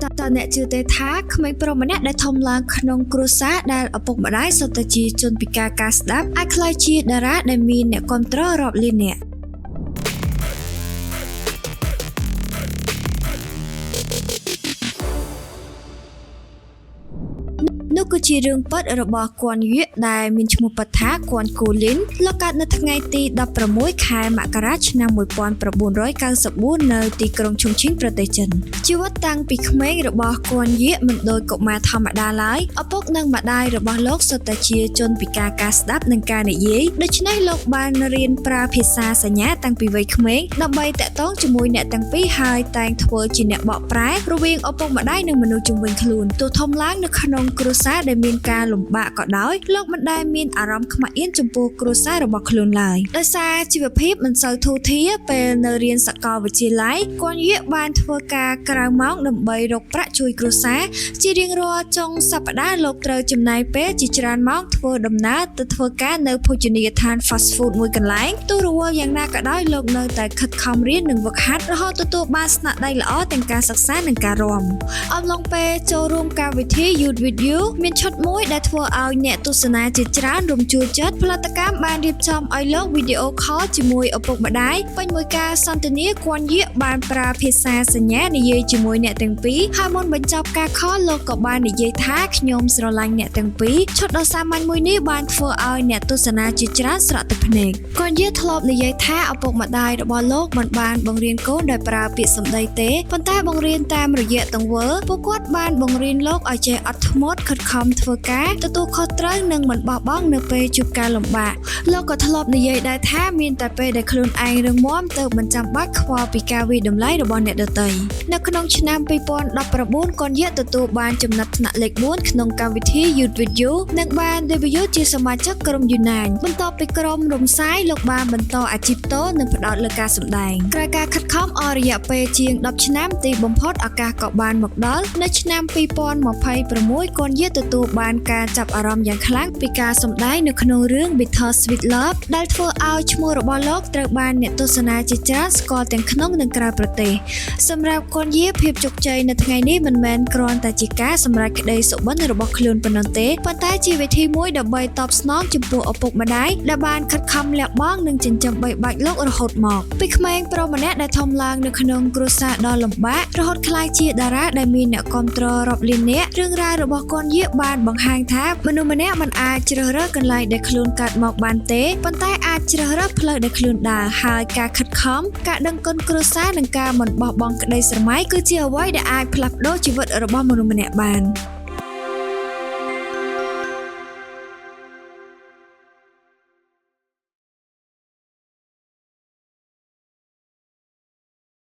តអ្នកជឿទេថាក្មេងប្រុសម្នាក់ដែលធំឡើងក្នុងគ្រួសារដែលឪពុកម្ដាយសុទ្ធតែជាជនពិការការស្ដាប់អាចក្លាយជាតារាដែលមានអ្នកគាំទ្ររាប់លាននាក់នោះគឺជារឿងពិតរបស់គួនយៀដែលមានឈ្មោះពិតថាគួនគូលីនលោកកើតនៅថ្ងៃទី16ខែមករាឆ្នាំ1994នៅទីក្រុងឈុងឈីងប្រទេសចិនជីវិតតាំងពីក្មេងរបស់គួនយៀមិនដូចកុមារធម្មតាឡើយឪពុកនិងម្ដាយរបស់លោកសុទ្ធតែជាជនពិការការស្ដាប់និងការនិយាយដូច្នេះលោកបានរៀនប្រើភាសាសញ្ញាតាំងពីវ័យក្មេងដើម្បីតាក់ទងជាមួយអ្នកទាំងពីរហើយតែងធ្វើជាអ្នកបកប្រែរវាងឪពុកម្ដាយនិងមនុស្សជុំវិញខ្លួនទោះធំឡើងនៅក្នុងគ្រួសារដែលមានការលំបាកក៏ដោយលោកមិនដែលមានអារម្មណ៍ខ្មាស់អៀនចំពោះគ្រួសាររបស់ខ្លួនឡើយដោយសារជីវភាពមិនសូវធូរធារពេលនៅរៀនសាកលវិទ្យាល័យគួនយៀបានធ្វើការក្រៅម៉ោងដើម្បីរកប្រាក់ជួយគ្រួសារជារៀងរាល់ចុងសប្តាហ៍លោកត្រូវចំណាយពេលជាច្រើនម៉ោងធ្វើដំណើរទៅធ្វើការនៅភោជនីយដ្ឋាន fast food មួយកន្លែងទោះរវល់យ៉ាងណាក៏ដោយលោកនៅតែខិតខំរៀននិងហ្វឹកហាត់រហូតទទួលបានស្នាដៃល្អទាំងការសិក្សានិងការរាំអំឡុងពេលចូលរួមកម្មវិធី YouTube Video មានឈុតមួយដែលធ្វើឲ្យអ្នកទស្សនាជាច្រើនរំជួលចិត្តផលិតកម្មបានរៀបចំឲ្យលោកវីដេអូខលជាមួយឪពុកម្ដាយពេញមួយការសន្ទនាគួនយៀបានប្រើភាសាសញ្ញានិយាយជាមួយអ្នកទាំងពីរហើយមុនបញ្ចប់ការខលលោកក៏បាននិយាយថាខ្ញុំស្រឡាញ់អ្នកទាំងពីរឈុតដ៏សាមញ្ញមួយនេះបានធ្វើឲ្យអ្នកទស្សនាជាច្រើនស្រក់ទឹកភ្នែកគួនយៀធ្លាប់និយាយថាឪពុកម្ដាយរបស់លោកមិនបានបង្រៀនកូនដោយប្រើពាក្យសម្ដីទេប៉ុន្តែបង្រៀនតាមរយៈទង្វើពួកគាត់បានបង្រៀនលោកឲ្យចេះអត់ធ្មត់ខិតខំធ្វើការទទួលខុសត្រូវនិងមិនបោះបង់នៅពេលជួបការលំបាកលោកក៏ធ្លាប់និយាយដែរថាមានតែពេលដែលខ្លួនឯងរឹងមាំទើបមិនចាំបាច់ខ្វល់ពីការវិតម្លៃរបស់អ្នកដទៃនៅក្នុងឆ្នាំ2019គួនយៀទទួលបានចំណាត់ថ្នាក់លេខ4ក្នុងកម្មវិធី YouTube Video និងបាន debut ជាសមាជិកក្រុម Yunnan បន្ទាប់ពីក្រុមរំសាយលោកបានបន្តអាជីពតនិងផ្ដោតលើការសម្ដែងក្រោយការខិតខំអស់រយៈពេលជាង10ឆ្នាំទីបំផុតឱកាសក៏បានមកដល់នៅឆ្នាំ2026គួនយៀទទួលបានការចាប់អារម្មណ៍យ៉ាងខ្លាំងពីការសម្ដែងនៅក្នុងរឿង Bitter Sweet Love ដែលធ្វើឲ្យឈ្មោះរបស់លោកត្រូវបានអ្នកទស្សនាជាច្រើនស្គាល់ទាំងក្នុងនិងក្រៅប្រទេសសម្រាប់គួនយៀភាពជោគជ័យនៅថ្ងៃនេះមិនមែនគ្រាន់តែជាការសម្រេចក្តីសុបិនរបស់ខ្លួនប៉ុណ្ណោះទេប៉ុន្តែជាវិធីមួយដើម្បីតបស្នងចំពោះឪពុកម្ដាយដែលបានខិតខំលះបង់និងចិញ្ចឹមបីបាច់លោករហូតមកពីក្មេងប្រុសម្នាក់ដែលធំឡើងនៅក្នុងគ្រួសារដ៏លំបាករហូតក្លាយជាតារាដែលមានអ្នកគាំទ្ររាប់លាននាក់រឿងរ៉ាវរបស់គួនយៀបានបង្ហាញថាមនុស្សម្នាក់មិនអាចជ្រើសរើសកន្លែងដែលខ្លួនកើតមកបានទេប៉ុន្តែអាចជ្រើសរើសផ្លូវដែលខ្លួនដើរហើយការខិតខំការដឹងគុណគ្រួសារនិងការមិនបោះបង់ក្តីស្រមៃគឺជាអ្វីដែលអាចផ្លាស់ប្ដូរជីវិតរបស់មនុស្សម្នាក់បាន